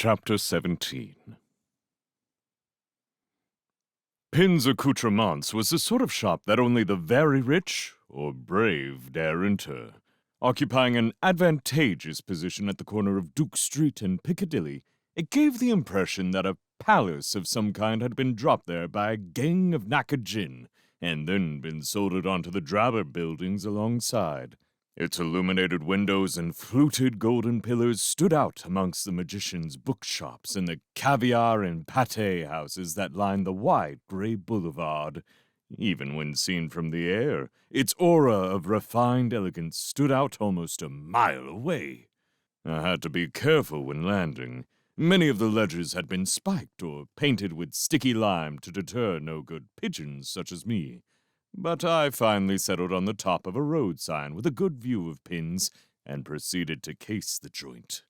Chapter 17. Pinn's Accoutrements was the sort of shop that only the very rich or brave dare enter. Occupying an advantageous position at the corner of Duke Street and Piccadilly, it gave the impression that a palace of some kind had been dropped there by a gang of knackered gin, and then been soldered onto the drabber buildings alongside. Its illuminated windows and fluted golden pillars stood out amongst the magicians' bookshops and the caviar and pâté houses that lined the wide gray boulevard. Even when seen from the air, its aura of refined elegance stood out almost a mile away. I had to be careful when landing. Many of the ledges had been spiked or painted with sticky lime to deter no-good pigeons such as me. But I finally settled on the top of a road sign with a good view of Pinn's and proceeded to case the joint.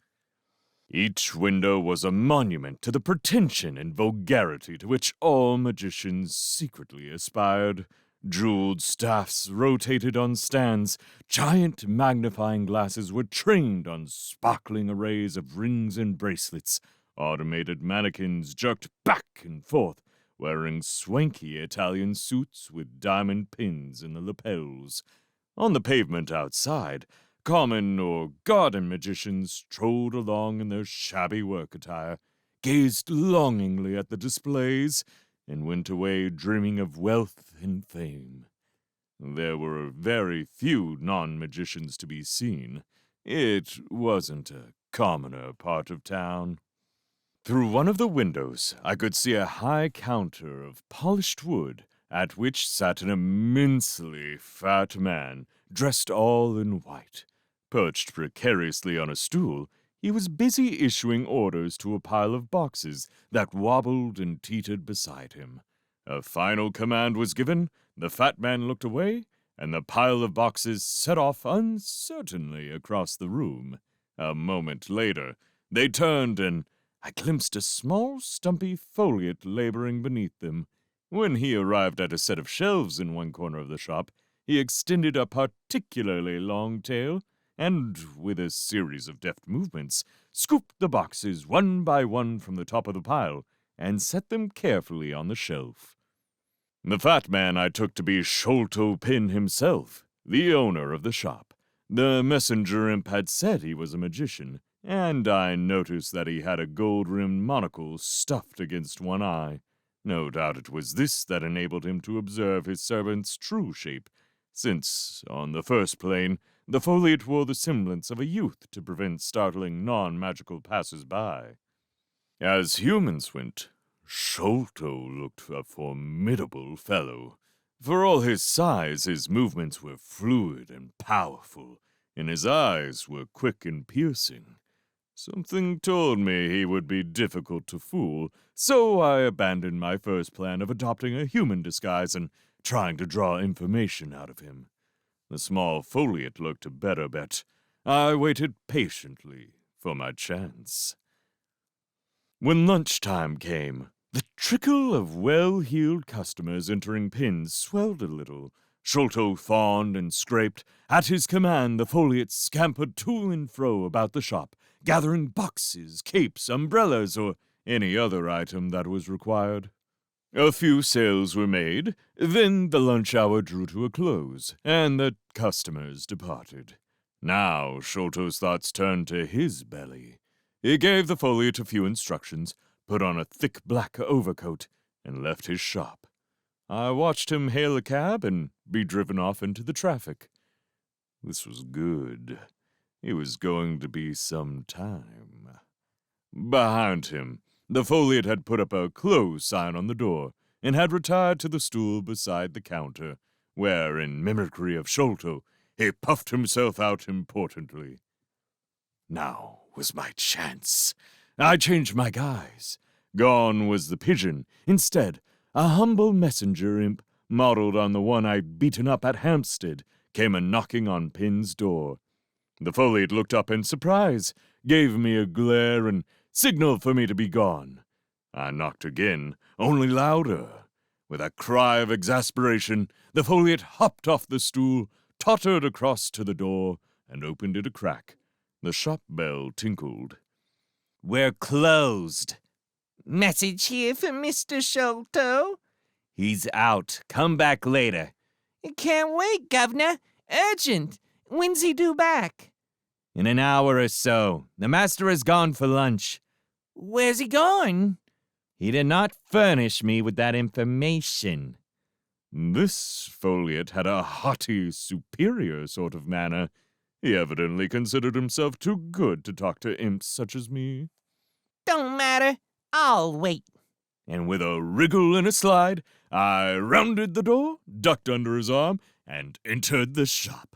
Each window was a monument to the pretension and vulgarity to which all magicians secretly aspired. Jeweled staffs rotated on stands, giant magnifying glasses were trained on sparkling arrays of rings and bracelets, automated mannequins jerked back and forth, wearing swanky Italian suits with diamond pins in the lapels. On the pavement outside, common or garden magicians strolled along in their shabby work attire, gazed longingly at the displays, and went away dreaming of wealth and fame. There were very few non-magicians to be seen. It wasn't a commoner part of town. Through one of the windows, I could see a high counter of polished wood, at which sat an immensely fat man, dressed all in white. Perched precariously on a stool, he was busy issuing orders to a pile of boxes that wobbled and teetered beside him. A final command was given, the fat man looked away, and the pile of boxes set off uncertainly across the room. A moment later, they turned and I glimpsed a small, stumpy foliot laboring beneath them. When he arrived at a set of shelves in one corner of the shop, he extended a particularly long tail, and, with a series of deft movements, scooped the boxes one by one from the top of the pile, and set them carefully on the shelf. The fat man I took to be Sholto Pinn himself, the owner of the shop. The messenger imp had said he was a magician, and I noticed that he had a gold-rimmed monocle stuffed against one eye. No doubt it was this that enabled him to observe his servant's true shape, since, on the first plane, the foliot wore the semblance of a youth to prevent startling non-magical passers-by. As humans went, Sholto looked a formidable fellow. For all his size, his movements were fluid and powerful, and his eyes were quick and piercing. Something told me he would be difficult to fool, so I abandoned my first plan of adopting a human disguise and trying to draw information out of him. The small foliot looked a better bet. I waited patiently for my chance. When lunchtime came, the trickle of well-heeled customers entering Pinn's swelled a little. Sholto fawned and scraped. At his command, the foliot scampered to and fro about the shop, gathering boxes, capes, umbrellas, or any other item that was required. A few sales were made, then the lunch hour drew to a close, and the customers departed. Now Sholto's thoughts turned to his belly. He gave the foliot a few instructions, put on a thick black overcoat, and left his shop. I watched him hail a cab and be driven off into the traffic. This was good. It was going to be some time. Behind him, the foliot had put up a close sign on the door, and had retired to the stool beside the counter, where, in mimicry of Sholto, he puffed himself out importantly. Now was my chance. I changed my guise. Gone was the pigeon. Instead, a humble messenger imp, modeled on the one I'd beaten up at Hampstead, came a-knocking on Pinn's door. The foliot looked up in surprise, gave me a glare, and signaled for me to be gone. I knocked again, only louder. With a cry of exasperation, the foliot hopped off the stool, tottered across to the door, and opened it a crack. The shop bell tinkled. We're closed. Message here for Mr. Sholto. He's out. Come back later. Can't wait, Governor. Urgent. When's he due back? In an hour or so. The master has gone for lunch. Where's he gone? He did not furnish me with that information. This foliot had a haughty, superior sort of manner. He evidently considered himself too good to talk to imps such as me. Don't matter. I'll wait. And with a wriggle and a slide, I rounded the door, ducked under his arm, and entered the shop.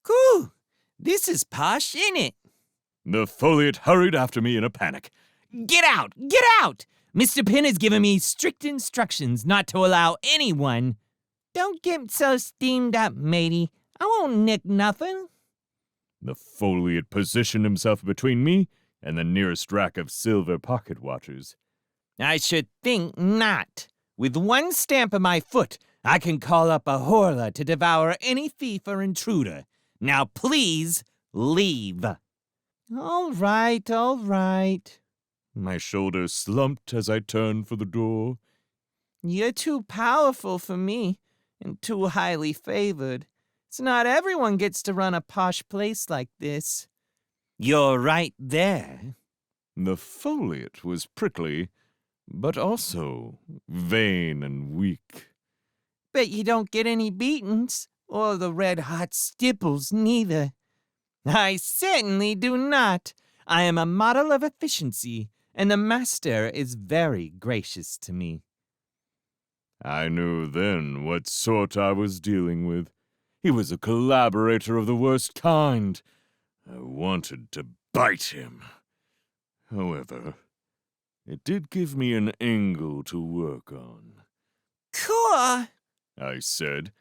Cool. This is posh, innit? The foliot hurried after me in a panic. Get out! Get out! Mr. Pinn has given me strict instructions not to allow anyone. Don't get so steamed up, matey. I won't nick nothing. The foliot positioned himself between me and the nearest rack of silver pocket watches. I should think not. With one stamp of my foot, I can call up a Horla to devour any thief or intruder. Now please, leave. All right. My shoulders slumped as I turned for the door. You're too powerful for me, and too highly favored. It's not everyone gets to run a posh place like this. You're right there. The foliot was prickly, but also vain and weak. Bet you don't get any beatings, or the red-hot stipples neither. I certainly do not. I am a model of efficiency, and the master is very gracious to me. I knew then what sort I was dealing with. He was a collaborator of the worst kind. I wanted to bite him. However, it did give me an angle to work on. Cool, I said.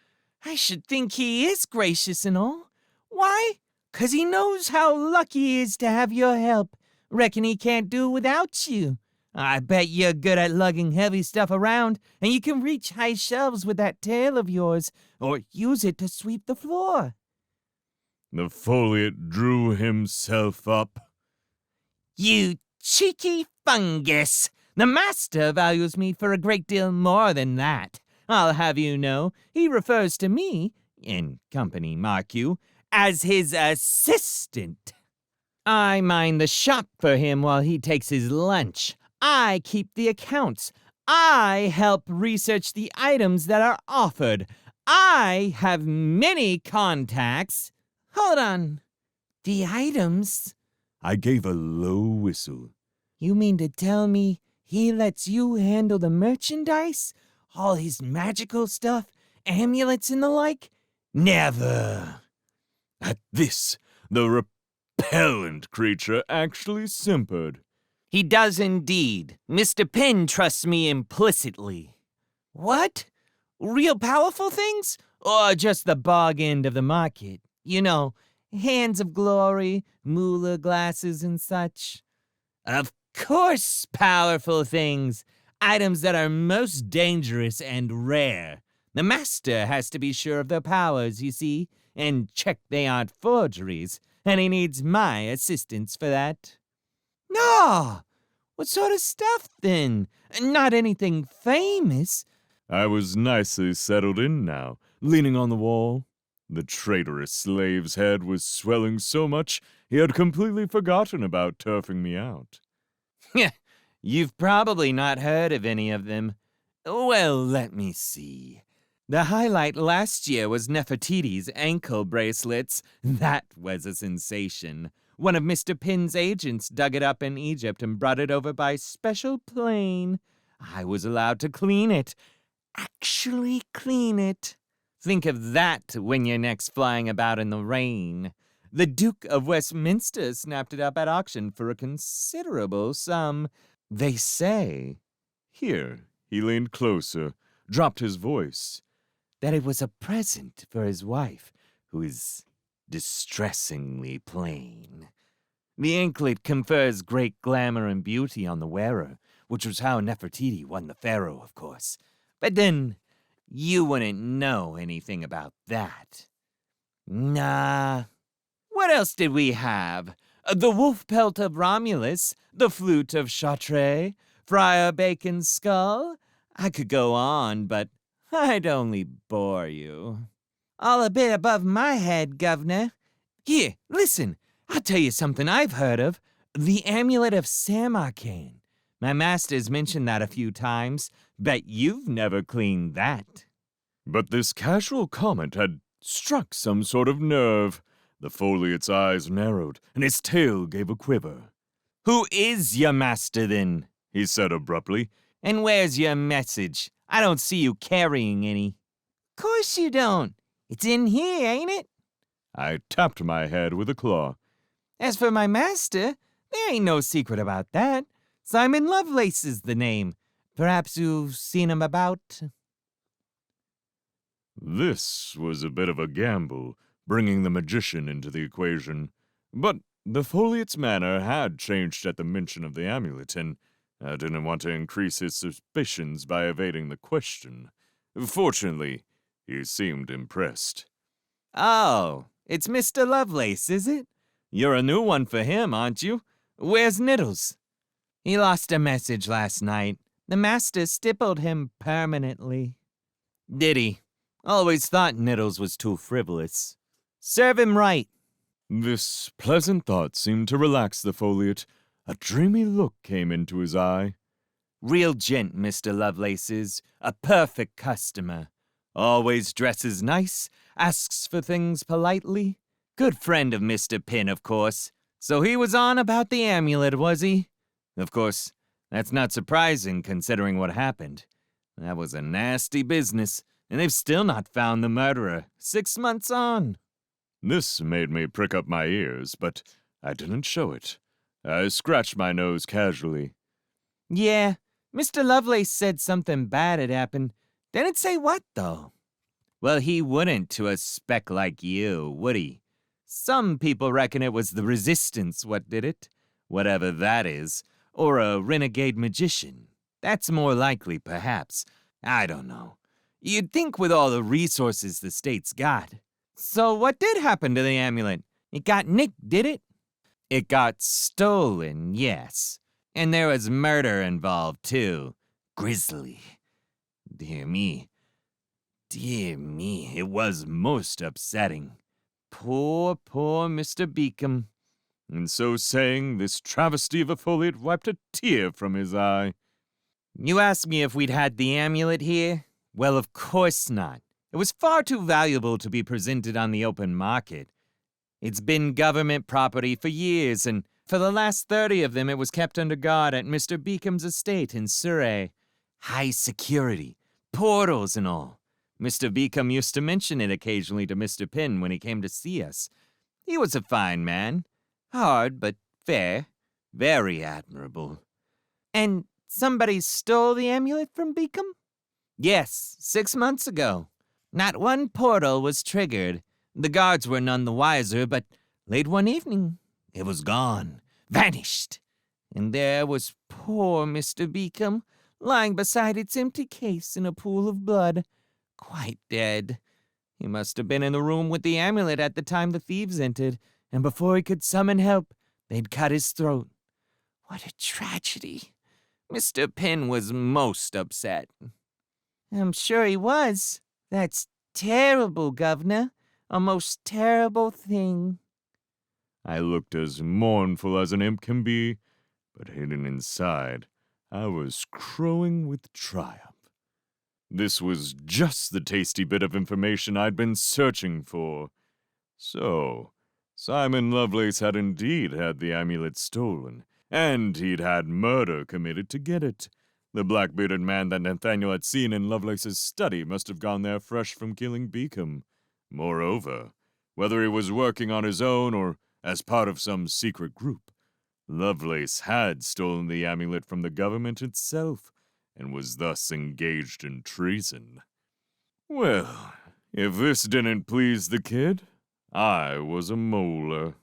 I should think he is gracious and all. Why? 'Cause he knows how lucky he is to have your help. Reckon he can't do without you. I bet you're good at lugging heavy stuff around, and you can reach high shelves with that tail of yours, or use it to sweep the floor. The foliot drew himself up. You cheeky fungus! The master values me for a great deal more than that. I'll have you know, he refers to me, in company, mark you, as his assistant. I mind the shop for him while he takes his lunch. I keep the accounts. I help research the items that are offered. I have many contacts. Hold on. The items? I gave a low whistle. You mean to tell me he lets you handle the merchandise? All his magical stuff, amulets and the like? Never. At this, the repellent creature actually simpered. He does indeed. Mr. Pinn trusts me implicitly. What? Real powerful things? Or just the bog end of the market? You know, hands of glory, moolah glasses and such. Of course, powerful things. Items that are most dangerous and rare. The master has to be sure of their powers, you see, and check they aren't forgeries, and he needs my assistance for that. No! What sort of stuff, then? Not anything famous. I was nicely settled in now, leaning on the wall. The traitorous slave's head was swelling so much he had completely forgotten about turfing me out. You've probably not heard of any of them. Well, let me see. The highlight last year was Nefertiti's ankle bracelets. That was a sensation. One of Mr. Pinn's agents dug it up in Egypt and brought it over by special plane. I was allowed to clean it. Actually clean it. Think of that when you're next flying about in the rain. The Duke of Westminster snapped it up at auction for a considerable sum. They say, Here, he leaned closer, dropped his voice, that it was a present for his wife, who is distressingly plain. The anklet confers great glamour and beauty on the wearer, which was how Nefertiti won the pharaoh, of course. But then, you wouldn't know anything about that. Nah. What else did we have? The wolf pelt of Romulus, the flute of Chartres, Friar Bacon's skull. I could go on, but I'd only bore you. All a bit above my head, Governor. Here, listen. I'll tell you something I've heard of. The Amulet of Samarkand. My master's mentioned that a few times. Bet you've never cleaned that. But this casual comment had struck some sort of nerve. The foliate's eyes narrowed, and his tail gave a quiver. Who is your master, then? He said abruptly. And where's your message? I don't see you carrying any. Course you don't. It's in here, ain't it? I tapped my head with a claw. As for my master, there ain't no secret about that. Simon Lovelace is the name. Perhaps you've seen him about. This was a bit of a gamble, bringing the magician into the equation. But the foliate's manner had changed at the mention of the amulet, and I didn't want to increase his suspicions by evading the question. Fortunately, he seemed impressed. Oh, it's Mr. Lovelace, is it? You're a new one for him, aren't you? Where's Niddles? He lost a message last night. The master stippled him permanently. Did he? Always thought Niddles was too frivolous. Serve him right. This pleasant thought seemed to relax the foliate. A dreamy look came into his eye. Real gent, Mr. Lovelace is. A perfect customer. Always dresses nice, asks for things politely. Good friend of Mr. Pinn, of course. So he was on about the amulet, was he? Of course, that's not surprising considering what happened. That was a nasty business, and they've still not found the murderer, 6 months on. This made me prick up my ears, but I didn't show it. I scratched my nose casually. Yeah, Mr. Lovelace said something bad had happened. Didn't say what, though. Well, he wouldn't to a speck like you, would he? Some people reckon it was the Resistance what did it, whatever that is, or a renegade magician. That's more likely, perhaps. I don't know. You'd think with all the resources the state's got. So what did happen to the amulet? It got nicked, did it? It got stolen, yes. And there was murder involved, too. Grisly. Dear me, it was most upsetting. Poor Mr. Beacom. And so saying, this travesty of a foliate wiped a tear from his eye. You asked me if we'd had the amulet here? Well, of course not. It was far too valuable to be presented on the open market. It's been government property for years, and for the last 30 of them it was kept under guard at Mr. Beacom's estate in Surrey. High security, portals and all. Mr. Beacom used to mention it occasionally to Mr. Pinn when he came to see us. He was a fine man. Hard, but fair. Very admirable. And somebody stole the amulet from Beacom? Yes, 6 months ago. Not one portal was triggered. The guards were none the wiser, but late one evening, it was gone. Vanished. And there was poor Mr. Beacom, lying beside its empty case in a pool of blood, quite dead. He must have been in the room with the amulet at the time the thieves entered, and before he could summon help, they'd cut his throat. What a tragedy. Mr. Pinn was most upset. I'm sure he was. That's terrible, Governor. A most terrible thing. I looked as mournful as an imp can be, but hidden inside, I was crowing with triumph. This was just the tasty bit of information I'd been searching for. So, Simon Lovelace had indeed had the amulet stolen, and he'd had murder committed to get it. The black-bearded man that Nathaniel had seen in Lovelace's study must have gone there fresh from killing Beacom. Moreover, whether he was working on his own or as part of some secret group, Lovelace had stolen the amulet from the government itself, and was thus engaged in treason. Well, if this didn't please the kid, I was a molar.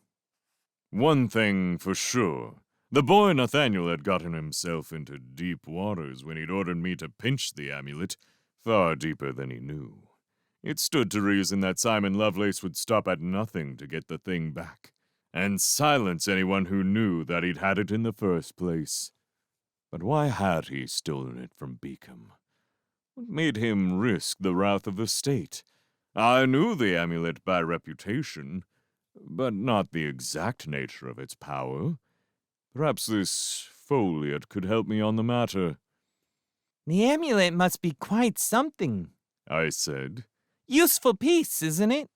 One thing for sure, the boy Nathaniel had gotten himself into deep waters when he'd ordered me to pinch the amulet, far deeper than he knew. It stood to reason that Simon Lovelace would stop at nothing to get the thing back, and silence anyone who knew that he'd had it in the first place. But why had he stolen it from Beacom? What made him risk the wrath of the state? I knew the amulet by reputation, but not the exact nature of its power. Perhaps this foliot could help me on the matter, The amulet must be quite something. I said. Useful piece, isn't it?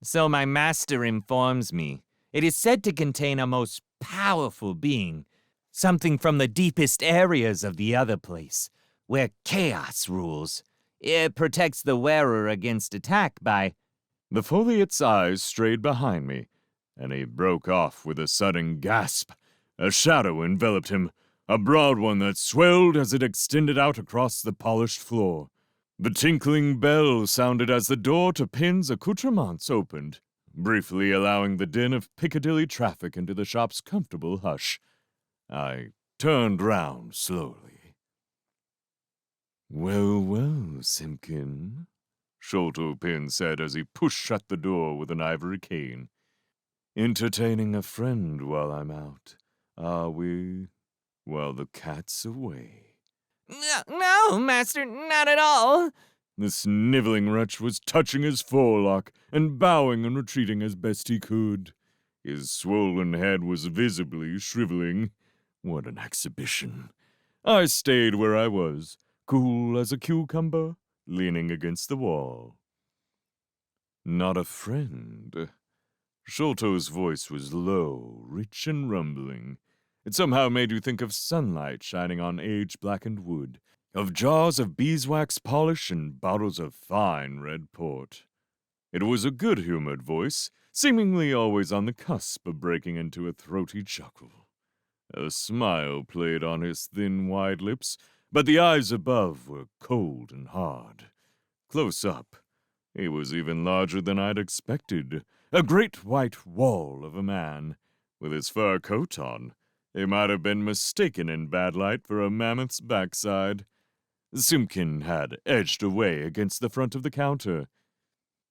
So my master informs me. It is said to contain a most powerful being, something from the deepest areas of the other place, where chaos rules. It protects the wearer against attack by... The foliot's eyes strayed behind me, and he broke off with a sudden gasp. A shadow enveloped him, a broad one that swelled as it extended out across the polished floor. The tinkling bell sounded as the door to Pinn's Accoutrements opened, briefly allowing the din of Piccadilly traffic into the shop's comfortable hush. I turned round slowly. "Well, well, Simpkin," Sholto Pinn said as he pushed shut the door with an ivory cane. "Entertaining a friend while I'm out, are we? While the cat's away." No, master, not at all. The sniveling wretch was touching his forelock and bowing and retreating as best he could. His swollen head was visibly shriveling. What an exhibition! I stayed where I was, cool as a cucumber, leaning against the wall. "Not a friend?" Sholto's voice was low, rich and rumbling. It somehow made you think of sunlight shining on age-blackened wood, of jars of beeswax polish and bottles of fine red port. It was a good-humored voice, seemingly always on the cusp of breaking into a throaty chuckle. A smile played on his thin, wide lips, but the eyes above were cold and hard. Close up, he was even larger than I'd expected, a great white wall of a man. With his fur coat on, he might have been mistaken in bad light for a mammoth's backside. Simpkin had edged away against the front of the counter.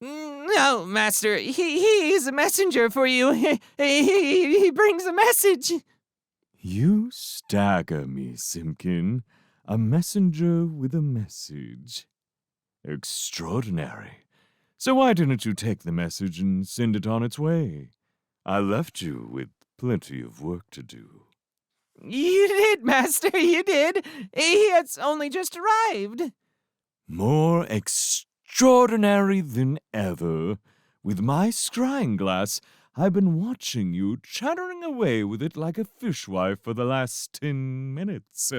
No, master, he's a messenger for you. He brings a message. "You stagger me, Simpkin. A messenger with a message. Extraordinary. So why didn't you take the message and send it on its way? I left you with plenty of work to do." You did, master, you did. He has only just arrived. "More extraordinary than ever. With my scrying glass, I've been watching you chattering away with it like a fishwife for the last 10 minutes.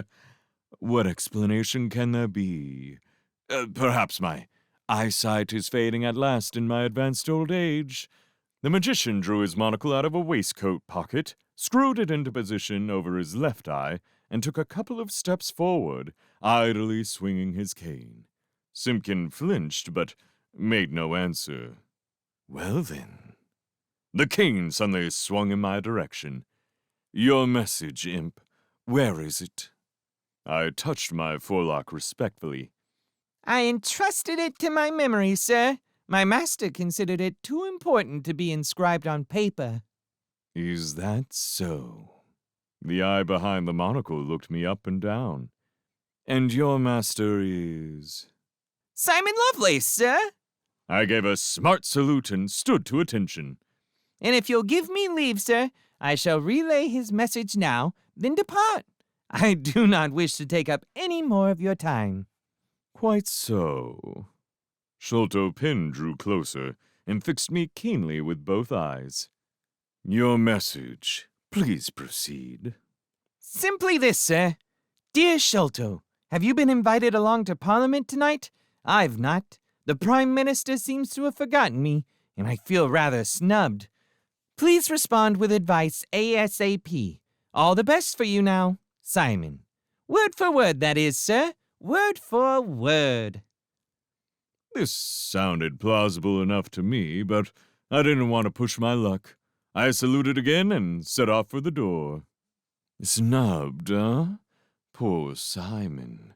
What explanation can there be? Perhaps my eyesight is fading at last in my advanced old age." The magician drew his monocle out of a waistcoat pocket, screwed it into position over his left eye, and took a couple of steps forward, idly swinging his cane. Simpkin flinched, but made no answer. "Well then." The cane suddenly swung in my direction. "Your message, imp. Where is it?" I touched my forelock respectfully. I entrusted it to my memory, sir. My master considered it too important to be inscribed on paper. "Is that so?" The eye behind the monocle looked me up and down. "And your master is?" Simon Lovelace, sir. I gave a smart salute and stood to attention. And if you'll give me leave, sir, I shall relay his message now, then depart. I do not wish to take up any more of your time. "Quite so." Sholto Pinn drew closer and fixed me keenly with both eyes. "Your message. Please proceed." Simply this, sir. Dear Sholto, have you been invited along to Parliament tonight? I've not. The Prime Minister seems to have forgotten me, and I feel rather snubbed. Please respond with advice ASAP. All the best for you now, Simon. Word for word, that is, sir. Word for word. This sounded plausible enough to me, but I didn't want to push my luck. I saluted again and set off for the door. "Snubbed, huh? Poor Simon.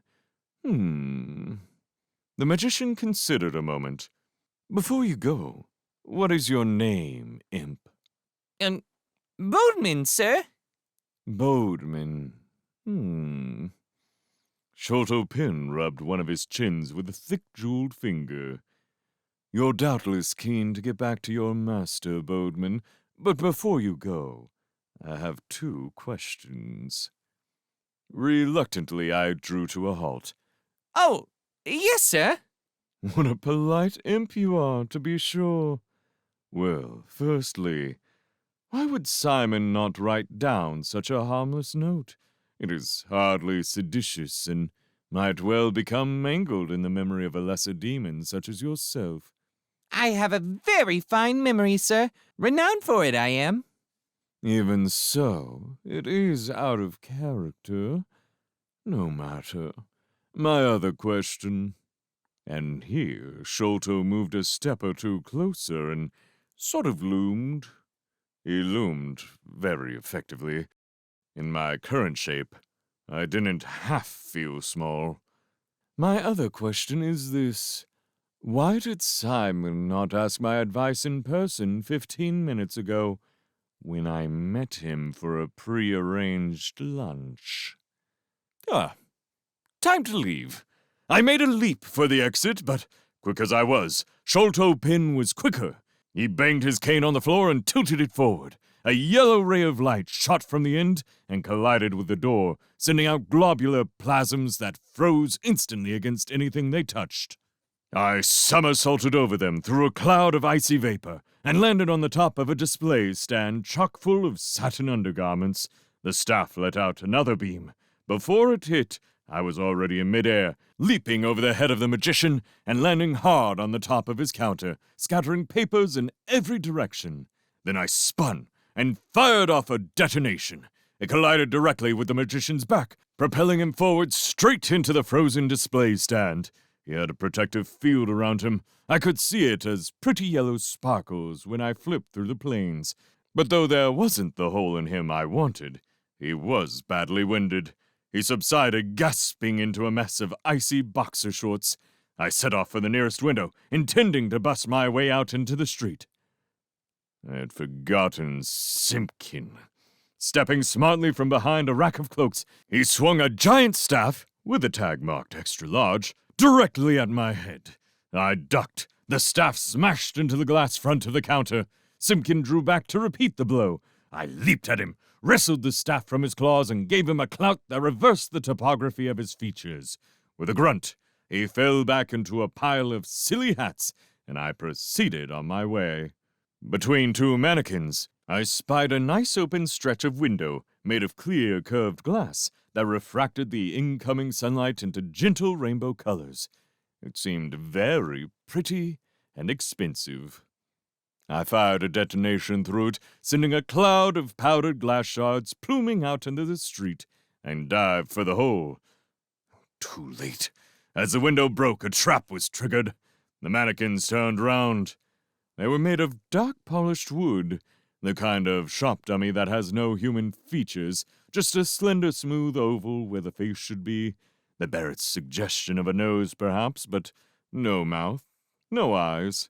The magician considered a moment. "Before you go, what is your name, imp?" Boatman, sir. Boatman. Sholto Pinn rubbed one of his chins with a thick jeweled finger. You're doubtless keen to get back to your master, Boatman, but before you go, I have 2 questions. Reluctantly, I drew to a halt. Oh, yes, sir. What a polite imp you are, to be sure. Well, firstly, why would Simon not write down such a harmless note? It is hardly seditious, and might well become mangled in the memory of a lesser demon such as yourself. I have a very fine memory, sir. Renowned for it, I am. Even so, it is out of character. No matter. My other question. And here Sholto moved a step or 2 closer and sort of loomed. He loomed very effectively. In my current shape, I didn't half feel small. My other question is this. Why did Simon not ask my advice in person 15 minutes ago, when I met him for a prearranged lunch? Time to leave. I made a leap for the exit, but, quick as I was, Sholto Pinn was quicker. He banged his cane on the floor and tilted it forward. A yellow ray of light shot from the end and collided with the door, sending out globular plasms that froze instantly against anything they touched. I somersaulted over them through a cloud of icy vapor and landed on the top of a display stand chock full of satin undergarments. The staff let out another beam. Before it hit, I was already in midair, leaping over the head of the magician and landing hard on the top of his counter, scattering papers in every direction. Then I spun and fired off a detonation. It collided directly with the magician's back, propelling him forward straight into the frozen display stand. He had a protective field around him. I could see it as pretty yellow sparkles when I flipped through the planes. But though there wasn't the hole in him I wanted, he was badly winded. He subsided, gasping into a mess of icy boxer shorts. I set off for the nearest window, intending to bust my way out into the street. I had forgotten Simpkin. Stepping smartly from behind a rack of cloaks, he swung a giant staff, with a tag marked extra large, directly at my head. I ducked. The staff smashed into the glass front of the counter. Simpkin drew back to repeat the blow. I leaped at him, wrestled the staff from his claws, and gave him a clout that reversed the topography of his features. With a grunt, he fell back into a pile of silly hats, and I proceeded on my way. Between 2 mannequins, I spied a nice open stretch of window made of clear, curved glass that refracted the incoming sunlight into gentle rainbow colors. It seemed very pretty and expensive. I fired a detonation through it, sending a cloud of powdered glass shards pluming out into the street, and dived for the hole. Too late. As the window broke, a trap was triggered. The mannequins turned round. They were made of dark polished wood, the kind of shop dummy that has no human features, just a slender, smooth oval where the face should be. They bear its suggestion of a nose, perhaps, but no mouth, no eyes.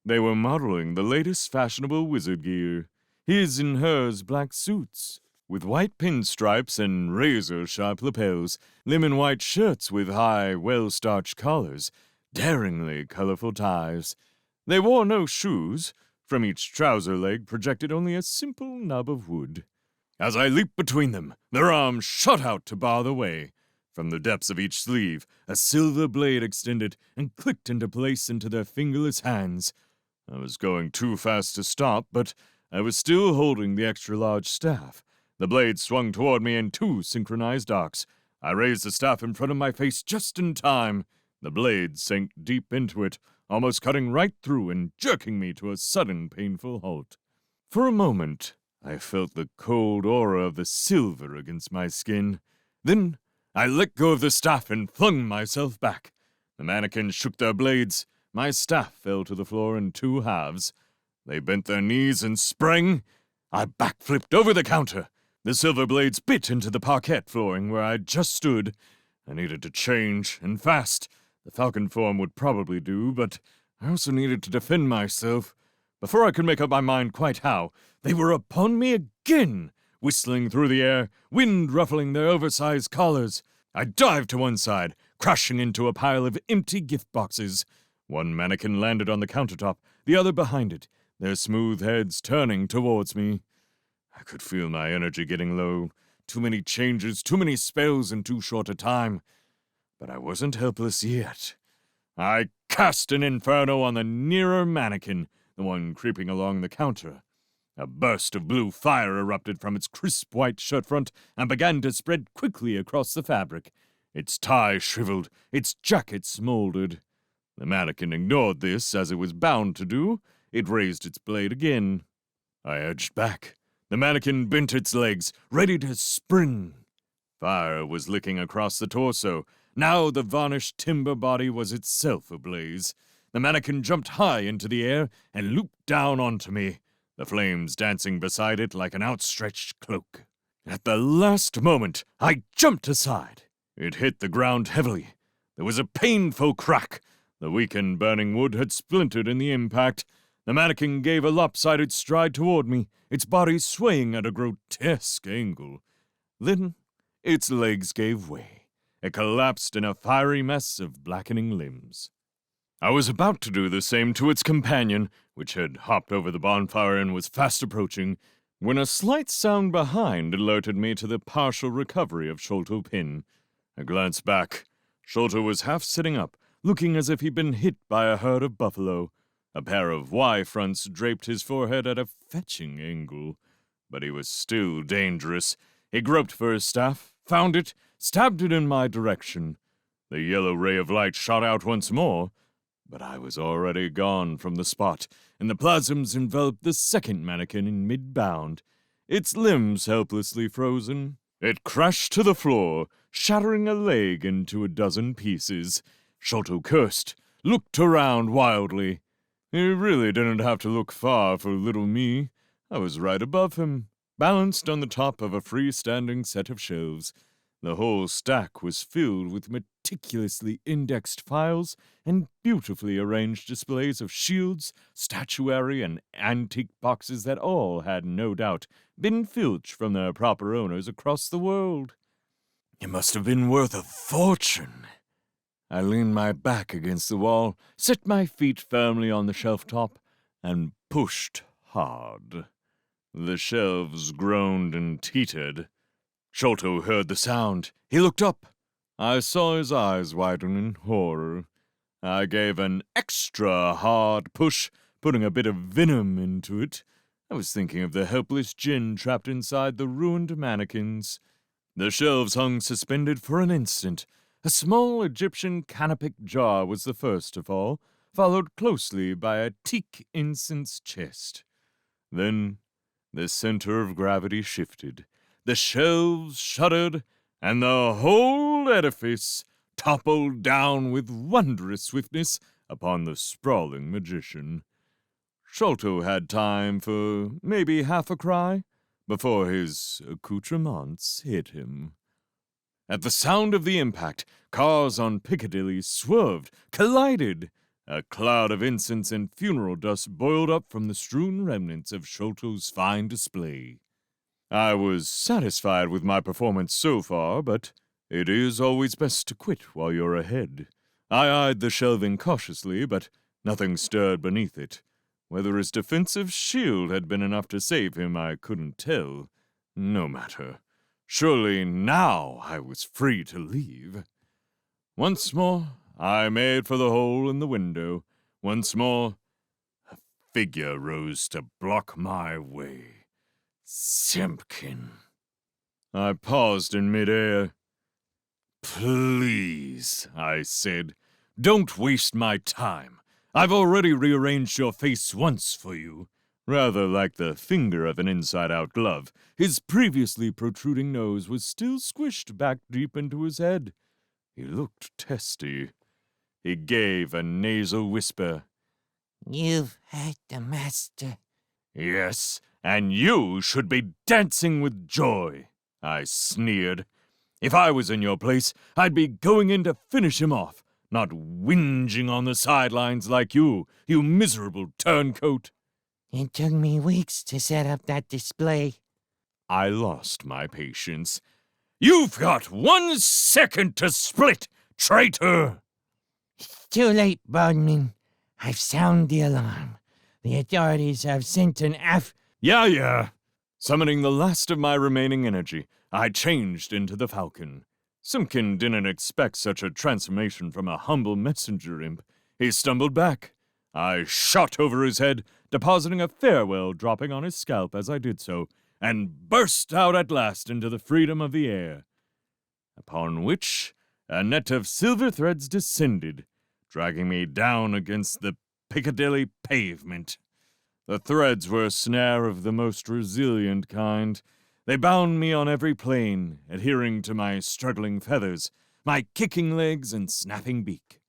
They were modeling the latest fashionable wizard gear, his and hers black suits, with white pinstripes and razor-sharp lapels, lemon white shirts with high, well-starched collars, daringly colorful ties. They wore no shoes. From each trouser leg projected only a simple nub of wood. As I leaped between them, their arms shot out to bar the way. From the depths of each sleeve, a silver blade extended and clicked into place into their fingerless hands. I was going too fast to stop, but I was still holding the extra-large staff. The blade swung toward me in 2 synchronized arcs. I raised the staff in front of my face just in time. The blade sank deep into it, almost cutting right through and jerking me to a sudden painful halt. For a moment, I felt the cold aura of the silver against my skin. Then I let go of the staff and flung myself back. The mannequins shook their blades. My staff fell to the floor in 2 halves. They bent their knees and sprang. I backflipped over the counter. The silver blades bit into the parquet flooring where I'd just stood. I needed to change, and fast. The falcon form would probably do, but I also needed to defend myself. Before I could make up my mind quite how, they were upon me again, whistling through the air, wind ruffling their oversized collars. I dived to one side, crashing into a pile of empty gift boxes. One mannequin landed on the countertop, the other behind it, their smooth heads turning towards me. I could feel my energy getting low. Too many changes, too many spells in too short a time. But I wasn't helpless yet. I cast an inferno on the nearer mannequin, the one creeping along the counter. A burst of blue fire erupted from its crisp white shirt front and began to spread quickly across the fabric. Its tie shriveled, its jacket smoldered. The mannequin ignored this, as it was bound to do. It raised its blade again. I edged back. The mannequin bent its legs, ready to spring. Fire was licking across the torso. Now the varnished timber body was itself ablaze. The mannequin jumped high into the air and looped down onto me, the flames dancing beside it like an outstretched cloak. At the last moment, I jumped aside. It hit the ground heavily. There was a painful crack. The weakened burning wood had splintered in the impact. The mannequin gave a lopsided stride toward me, its body swaying at a grotesque angle. Then its legs gave way. It collapsed in a fiery mess of blackening limbs. I was about to do the same to its companion, which had hopped over the bonfire and was fast approaching, when a slight sound behind alerted me to the partial recovery of Sholto Pinn. I glanced back. Sholto was half sitting up, looking as if he'd been hit by a herd of buffalo. A pair of Y-fronts draped his forehead at a fetching angle. But he was still dangerous. He groped for his staff, found it, stabbed it in my direction. The yellow ray of light shot out once more, but I was already gone from the spot, and the plasms enveloped the second mannequin in mid-bound, its limbs helplessly frozen. It crashed to the floor, shattering a leg into a dozen pieces. Sholto cursed, looked around wildly. He really didn't have to look far for little me. I was right above him, balanced on the top of a freestanding set of shelves. The whole stack was filled with meticulously indexed files and beautifully arranged displays of shields, statuary, and antique boxes that all had, no doubt, been filched from their proper owners across the world. It must have been worth a fortune. I leaned my back against the wall, set my feet firmly on the shelf top, and pushed hard. The shelves groaned and teetered. Sholto heard the sound. He looked up. I saw his eyes widen in horror. I gave an extra hard push, putting a bit of venom into it. I was thinking of the helpless djinn trapped inside the ruined mannequins. The shelves hung suspended for an instant. A small Egyptian canopic jar was the first to fall, followed closely by a teak incense chest. Then the center of gravity shifted. The shelves shuddered, and the whole edifice toppled down with wondrous swiftness upon the sprawling magician. Sholto had time for maybe half a cry before his accoutrements hit him. At the sound of the impact, cars on Piccadilly swerved, collided. A cloud of incense and funeral dust boiled up from the strewn remnants of Sholto's fine display. I was satisfied with my performance so far, but it is always best to quit while you're ahead. I eyed the shelving cautiously, but nothing stirred beneath it. Whether his defensive shield had been enough to save him, I couldn't tell. No matter. Surely now I was free to leave. Once more, I made for the hole in the window. Once more, a figure rose to block my way. Simpkin. I paused in midair. Please, I said, don't waste my time. I've already rearranged your face once for you. Rather like the finger of an inside-out glove, his previously protruding nose was still squished back deep into his head. He looked testy. He gave a nasal whisper. You've had the master. Yes, and you should be dancing with joy, I sneered. If I was in your place, I'd be going in to finish him off, not whinging on the sidelines like you miserable turncoat. It took me weeks to set up that display. I lost my patience. You've got 1 second to split, traitor! Too late, Bodman. I've sounded the alarm. The authorities have sent an Yeah. Summoning the last of my remaining energy, I changed into the falcon. Simpkin didn't expect such a transformation from a humble messenger imp. He stumbled back. I shot over his head, depositing a farewell dropping on his scalp as I did so, and burst out at last into the freedom of the air. Upon which a net of silver threads descended, dragging me down against the Piccadilly pavement. The threads were a snare of the most resilient kind. They bound me on every plane, adhering to my struggling feathers, my kicking legs and snapping beak.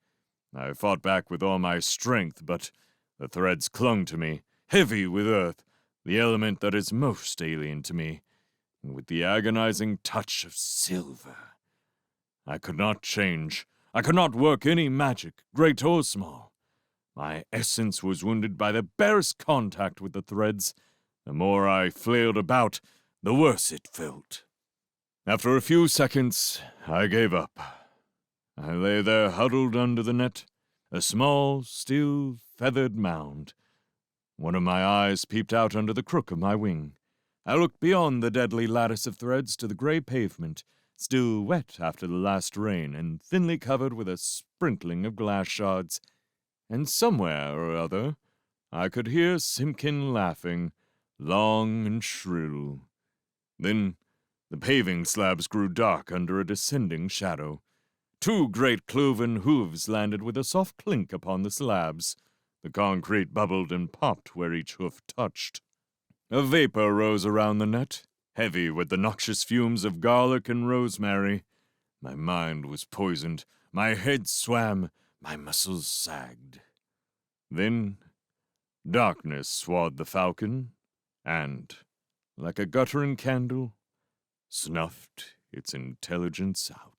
I fought back with all my strength, but the threads clung to me, heavy with earth, the element that is most alien to me, and with the agonizing touch of silver. I could not change. I could not work any magic, great or small. My essence was wounded by the barest contact with the threads. The more I flailed about, the worse it felt. After a few seconds, I gave up. I lay there huddled under the net, a small, still, feathered mound. One of my eyes peeped out under the crook of my wing. I looked beyond the deadly lattice of threads to the gray pavement, still wet after the last rain and thinly covered with a sprinkling of glass shards. And somewhere or other, I could hear Simpkin laughing, long and shrill. Then the paving slabs grew dark under a descending shadow. 2 great cloven hooves landed with a soft clink upon the slabs. The concrete bubbled and popped where each hoof touched. A vapor rose around the net, heavy with the noxious fumes of garlic and rosemary. My mind was poisoned, my head swam, my muscles sagged. Then darkness swathed the falcon, and, like a guttering candle, snuffed its intelligence out.